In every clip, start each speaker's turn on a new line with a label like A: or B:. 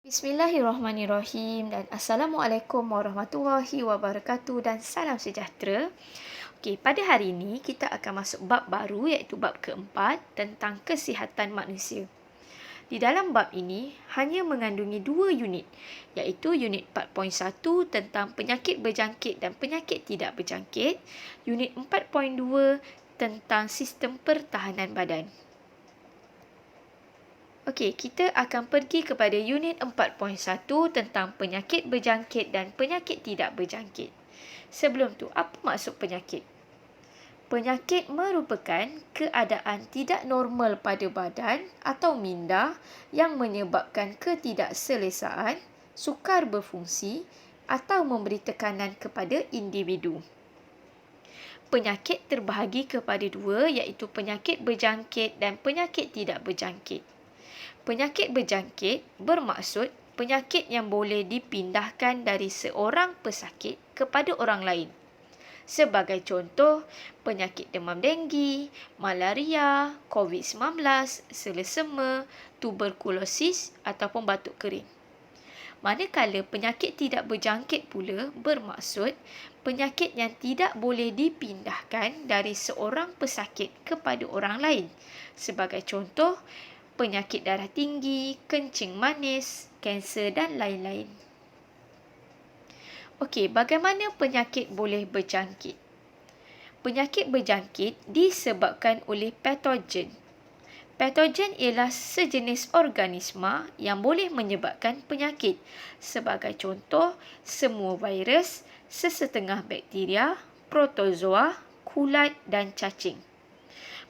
A: Bismillahirrahmanirrahim dan Assalamualaikum warahmatullahi wabarakatuh dan salam sejahtera. Okey, pada hari ini kita akan masuk bab baru iaitu bab keempat tentang kesihatan manusia. Di dalam bab ini hanya mengandungi dua unit iaitu unit 4.1 tentang penyakit berjangkit dan penyakit tidak berjangkit, unit 4.2 tentang sistem pertahanan badan. Okey, kita akan pergi kepada unit 4.1 tentang penyakit berjangkit dan penyakit tidak berjangkit. Sebelum tu, apa maksud penyakit? Penyakit merupakan keadaan tidak normal pada badan atau minda yang menyebabkan ketidakselesaan, sukar berfungsi atau memberi tekanan kepada individu. Penyakit terbahagi kepada dua iaitu penyakit berjangkit dan penyakit tidak berjangkit. Penyakit berjangkit bermaksud penyakit yang boleh dipindahkan dari seorang pesakit kepada orang lain. Sebagai contoh, penyakit demam denggi, malaria, COVID-19, selesema, tuberkulosis ataupun batuk kering. Manakala penyakit tidak berjangkit pula bermaksud penyakit yang tidak boleh dipindahkan dari seorang pesakit kepada orang lain. Sebagai contoh, penyakit darah tinggi, kencing manis, kanser dan lain-lain. Okey, bagaimana penyakit boleh berjangkit? Penyakit berjangkit disebabkan oleh patogen. Patogen ialah sejenis organisma yang boleh menyebabkan penyakit. Sebagai contoh, semua virus, sesetengah bakteria, protozoa, kulat dan cacing.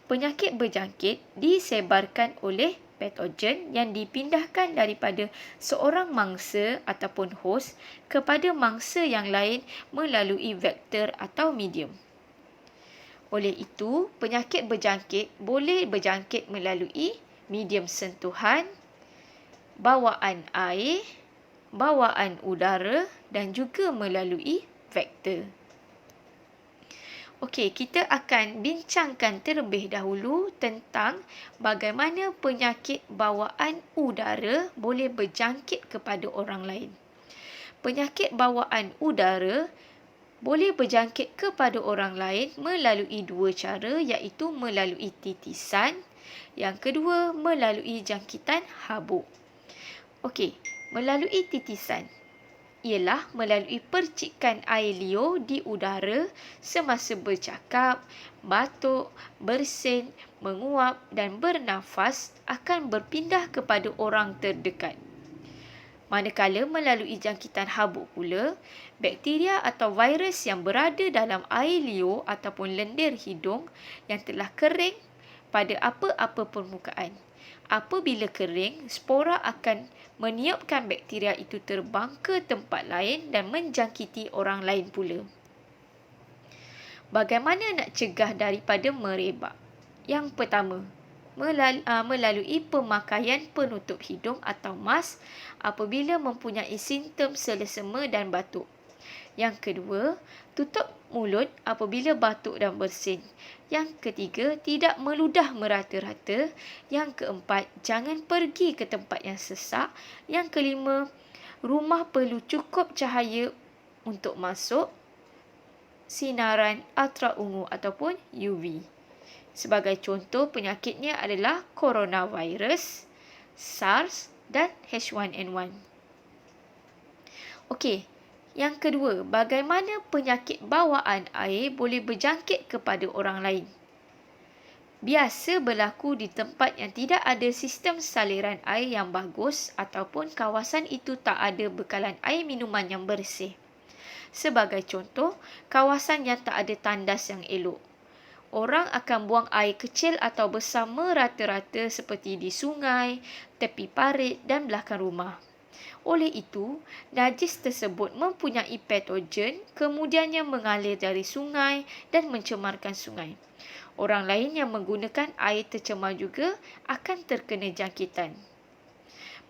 A: Penyakit berjangkit disebarkan oleh patogen yang dipindahkan daripada seorang mangsa ataupun hos kepada mangsa yang lain melalui vektor atau medium. Oleh itu, penyakit berjangkit boleh berjangkit melalui medium sentuhan, bawaan air, bawaan udara dan juga melalui vektor. Okey, kita akan bincangkan terlebih dahulu tentang bagaimana penyakit bawaan udara boleh berjangkit kepada orang lain. Penyakit bawaan udara boleh berjangkit kepada orang lain melalui dua cara iaitu melalui titisan, yang kedua melalui jangkitan habuk. Okey, melalui titisan ialah melalui percikan air liur di udara semasa bercakap, batuk, bersin, menguap dan bernafas akan berpindah kepada orang terdekat. Manakala melalui jangkitan habuk pula, bakteria atau virus yang berada dalam air liur ataupun lendir hidung yang telah kering pada apa-apa permukaan. Apabila kering, spora akan meniupkan bakteria itu terbang ke tempat lain dan menjangkiti orang lain pula. Bagaimana nak cegah daripada merebak? Yang pertama, melalui pemakaian penutup hidung atau mask apabila mempunyai simptom selesema dan batuk. Yang kedua, tutup mulut apabila batuk dan bersin. Yang ketiga, tidak meludah merata-rata. Yang keempat, jangan pergi ke tempat yang sesak. Yang kelima, rumah perlu cukup cahaya untuk masuk sinaran ultraungu ataupun UV. Sebagai contoh, penyakitnya adalah coronavirus, SARS dan H1N1. Okey. Yang kedua, bagaimana penyakit bawaan air boleh berjangkit kepada orang lain? Biasa berlaku di tempat yang tidak ada sistem saliran air yang bagus ataupun kawasan itu tak ada bekalan air minuman yang bersih. Sebagai contoh, kawasan yang tak ada tandas yang elok. Orang akan buang air kecil atau besar merata-rata seperti di sungai, tepi parit dan belakang rumah. Oleh itu, najis tersebut mempunyai patogen kemudiannya mengalir dari sungai dan mencemarkan sungai. Orang lain yang menggunakan air tercemar juga akan terkena jangkitan.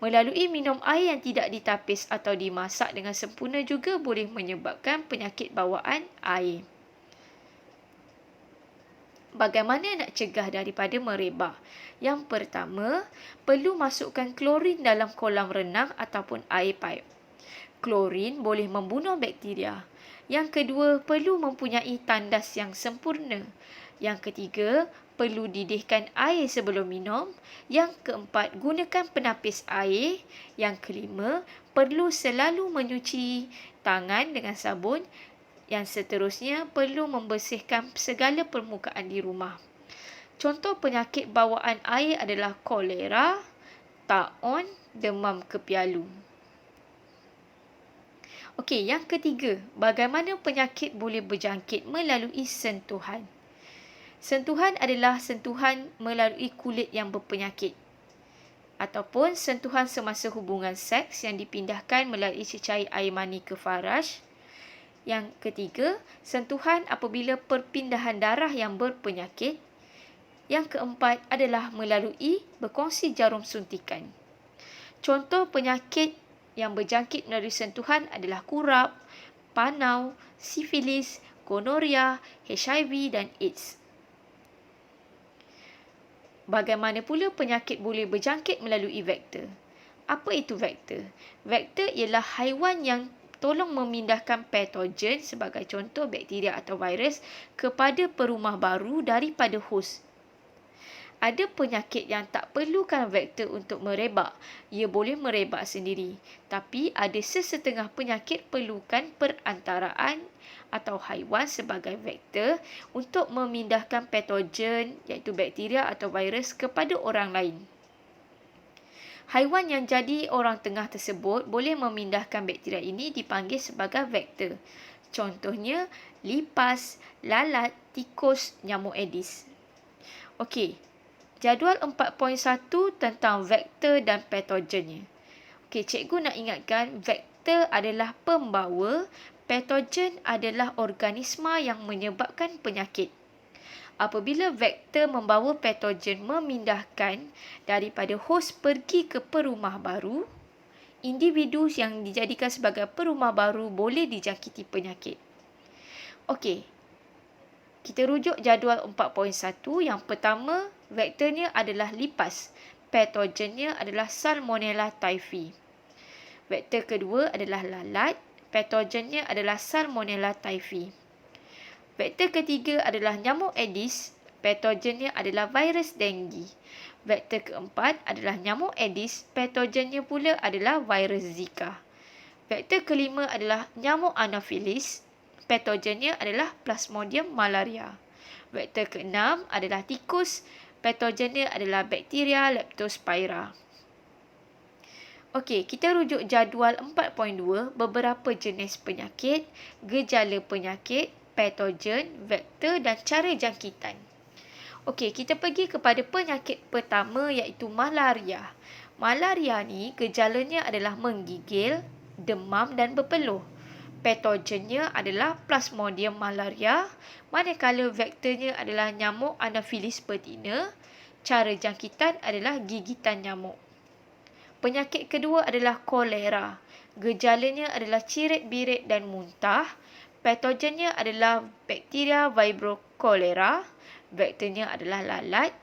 A: Melalui minum air yang tidak ditapis atau dimasak dengan sempurna juga boleh menyebabkan penyakit bawaan air. Bagaimana nak cegah daripada merebak? Yang pertama, perlu masukkan klorin dalam kolam renang ataupun air paip. Klorin boleh membunuh bakteria. Yang kedua, perlu mempunyai tandas yang sempurna. Yang ketiga, perlu didihkan air sebelum minum. Yang keempat, gunakan penapis air. Yang kelima, perlu selalu menyuci tangan dengan sabun. Yang seterusnya, perlu membersihkan segala permukaan di rumah. Contoh penyakit bawaan air adalah kolera, taun, demam kepialu. Okey, yang ketiga, bagaimana penyakit boleh berjangkit melalui sentuhan? Sentuhan adalah sentuhan melalui kulit yang berpenyakit ataupun sentuhan semasa hubungan seks yang dipindahkan melalui cecair air mani ke faraj. Yang ketiga, sentuhan apabila perpindahan darah yang berpenyakit. Yang keempat adalah melalui berkongsi jarum suntikan. Contoh penyakit yang berjangkit melalui sentuhan adalah kurap, panau, sifilis, gonoria, HIV dan AIDS. Bagaimana pula penyakit boleh berjangkit melalui vektor? Apa itu vektor? Vektor ialah haiwan yang tolong memindahkan patogen sebagai contoh bakteria atau virus kepada perumah baru daripada hos. Ada penyakit yang tak perlukan vektor untuk merebak. Ia boleh merebak sendiri. Tapi ada sesetengah penyakit perlukan perantaraan atau haiwan sebagai vektor untuk memindahkan patogen iaitu bakteria atau virus kepada orang lain. Haiwan yang jadi orang tengah tersebut boleh memindahkan bakteria ini dipanggil sebagai vektor. Contohnya lipas, lalat, tikus, nyamuk Aedes. Okey, jadual 4.1 tentang vektor dan patogennya. Okey, cikgu nak ingatkan vektor adalah pembawa, patogen adalah organisma yang menyebabkan penyakit. Apabila vektor membawa patogen memindahkan daripada hos pergi ke perumah baru, individu yang dijadikan sebagai perumah baru boleh dijangkiti penyakit. Okey, kita rujuk jadual 4.1. Yang pertama, vektornya adalah lipas. Patogennya adalah Salmonella typhi. Vektor kedua adalah lalat. Patogennya adalah Salmonella typhi. Vektor ketiga adalah nyamuk Aedes. Patogennya adalah virus denggi. Vektor keempat adalah nyamuk Aedes. Patogennya pula adalah virus Zika. Vektor kelima adalah nyamuk Anopheles. Patogennya adalah Plasmodium malaria. Vektor keenam adalah tikus. Patogennya adalah bakteria Leptospira. Okey, kita rujuk jadual 4.2, beberapa jenis penyakit, gejala penyakit, patogen, vektor dan cara jangkitan. Okey, kita pergi kepada penyakit pertama iaitu malaria. Malaria ni gejalanya adalah menggigil, demam dan berpeluh. Patogennya adalah Plasmodium malaria, manakala vektornya adalah nyamuk Anopheles betina. Cara jangkitan adalah gigitan nyamuk. Penyakit kedua adalah kolera. Gejalanya adalah cirit-birit dan muntah. Patogennya adalah bakteria Vibrio cholera. Vektornya adalah lalat.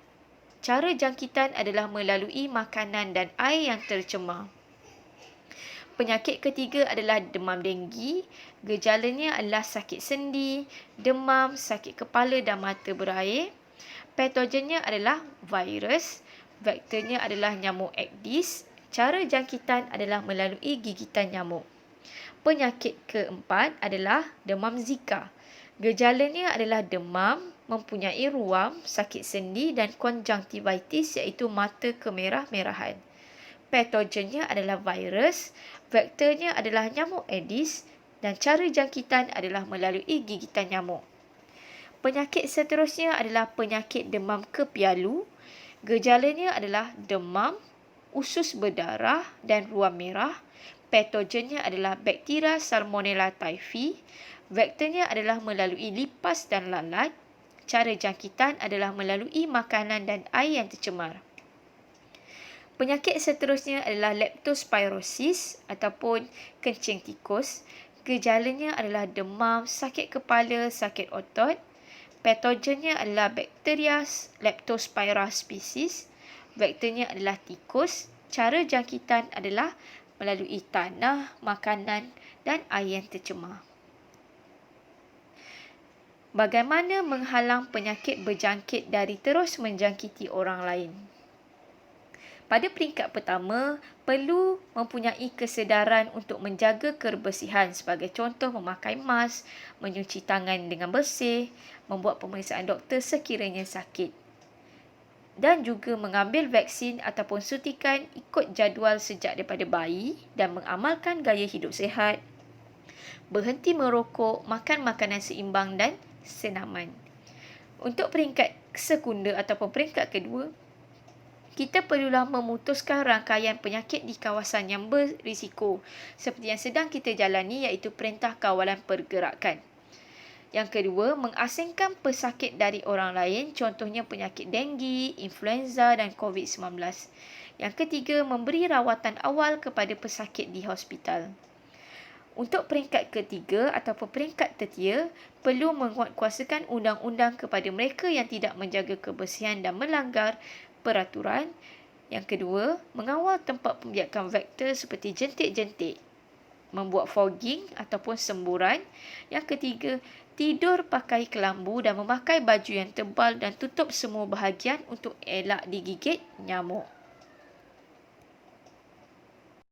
A: Cara jangkitan adalah melalui makanan dan air yang tercemar. Penyakit ketiga adalah demam denggi. Gejalanya adalah sakit sendi, demam, sakit kepala dan mata berair. Patogennya adalah virus. Vektornya adalah nyamuk Aedes. Cara jangkitan adalah melalui gigitan nyamuk. Penyakit keempat adalah demam Zika. Gejalanya adalah demam, mempunyai ruam, sakit sendi dan konjungtivitis iaitu mata kemerah-merahan. Patogennya adalah virus, vektornya adalah nyamuk Aedes dan cara jangkitan adalah melalui gigitan nyamuk. Penyakit seterusnya adalah penyakit demam kepialu. Gejalanya adalah demam, usus berdarah dan ruam merah. Patogennya adalah bakteria Salmonella typhi. Vektornya adalah melalui lipas dan lalat. Cara jangkitan adalah melalui makanan dan air yang tercemar. Penyakit seterusnya adalah leptospirosis ataupun kencing tikus. Gejalanya adalah demam, sakit kepala, sakit otot. Patogennya adalah bakteria Leptospira species. Vektornya adalah tikus. Cara jangkitan adalah melalui tanah, makanan dan air yang tercemar. Bagaimana menghalang penyakit berjangkit dari terus menjangkiti orang lain? Pada peringkat pertama, perlu mempunyai kesedaran untuk menjaga kebersihan sebagai contoh memakai mask, mencuci tangan dengan bersih, membuat pemeriksaan doktor sekiranya sakit dan juga mengambil vaksin ataupun suntikan ikut jadual sejak daripada bayi dan mengamalkan gaya hidup sihat, berhenti merokok, makan makanan seimbang dan senaman. Untuk peringkat sekunda ataupun peringkat kedua, kita perlulah memutuskan rangkaian penyakit di kawasan yang berisiko seperti yang sedang kita jalani iaitu Perintah Kawalan Pergerakan. Yang kedua, mengasingkan pesakit dari orang lain, contohnya penyakit denggi, influenza dan COVID-19. Yang ketiga, memberi rawatan awal kepada pesakit di hospital. Untuk peringkat ketiga ataupun peringkat tertia, perlu menguatkuasakan undang-undang kepada mereka yang tidak menjaga kebersihan dan melanggar peraturan. Yang kedua, mengawal tempat pembiakan vektor seperti jentik-jentik, membuat fogging ataupun semburan. Yang ketiga, tidur pakai kelambu dan memakai baju yang tebal dan tutup semua bahagian untuk elak digigit nyamuk.